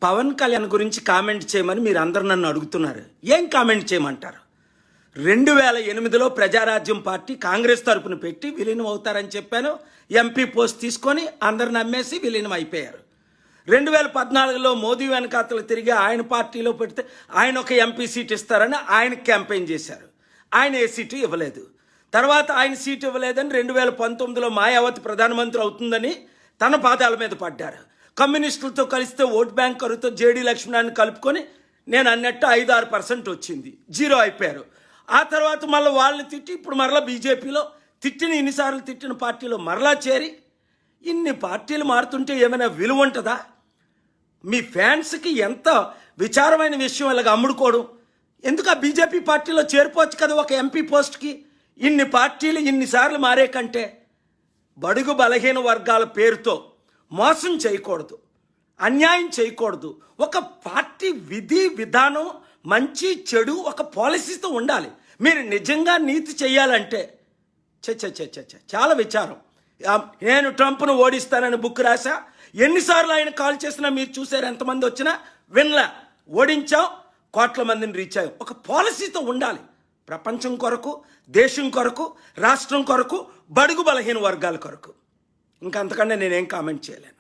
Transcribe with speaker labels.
Speaker 1: పవన్ కళ్యాణ్ గురించి కామెంట్ చేయమని మీరు అందరు నన్ను అడుగుతున్నారు. ఏం కామెంట్ చేయమంటారు? 2008లో ప్రజారాజ్యం పార్టీ కాంగ్రెస్ తరపున పెట్టి విలీనం అవుతారని చెప్పాను. ఎంపీ పోస్ట్ తీసుకొని అందరు నమ్మేసి విలీనం అయిపోయారు. 2014లో మోదీ వెనకాతలు తిరిగి ఆయన పార్టీలో పెడితే ఆయన ఒక ఎంపీ సీట్ ఇస్తారని ఆయన క్యాంపెయిన్ చేశారు. ఆయన ఏ సీటు ఇవ్వలేదు. తర్వాత ఆయన సీటు ఇవ్వలేదని 2019లో మాయావతి ప్రధానమంత్రి అవుతుందని తన పాదాల మీద పడ్డారు. కమ్యూనిస్టులతో కలిస్తే ఓట్ బ్యాంక్ కరుతో జేడీ లక్ష్మణాన్ని కలుపుకొని నేను అన్నట్టు 5-6% వచ్చింది, జీరో అయిపోయారు. ఆ తర్వాత మళ్ళీ వాళ్ళని తిట్టి ఇప్పుడు మరలా బీజేపీలో ఇన్నిసార్లు తిట్టిన పార్టీలో మరలా చేరి ఇన్ని పార్టీలు మారుతుంటే ఏమైనా విలువ ఉంటుందా? మీ ఫ్యాన్స్కి ఎంత విచారమైన విషయం ఇలాగ అమ్ముడుకోవడం. ఎందుకు ఆ బీజేపీ పార్టీలో చేరిపోవచ్చు కదా ఒక ఎంపీ పోస్ట్కి. ఇన్ని పార్టీలు ఇన్నిసార్లు మారే కంటే బడుగు బలహీన వర్గాల పేరుతో మోసం చేయకూడదు, అన్యాయం చేయకూడదు. ఒక పార్టీ విధి విధానం మంచి చెడు ఒక పాలసీతో ఉండాలి. మీరు నిజంగా నీతి చేయాలంటే చాలా విచారం. నేను ట్రంప్ను ఓడిస్తానని బుక్ రాశా. ఎన్నిసార్లు ఆయన కాల్ చేసినా మీరు చూసారు, ఎంతమంది వచ్చినా వినలా. ఓడించాం, కోట్ల మందిని రీచ్ అయ్యాం. ఒక పాలసీతో ఉండాలి. ప్రపంచం కొరకు, దేశం కొరకు, రాష్ట్రం కొరకు, బడుగు బలహీన వర్గాల కొరకు. ఇంకంతకంటే నేనేం కామెంట్ చేయలేను.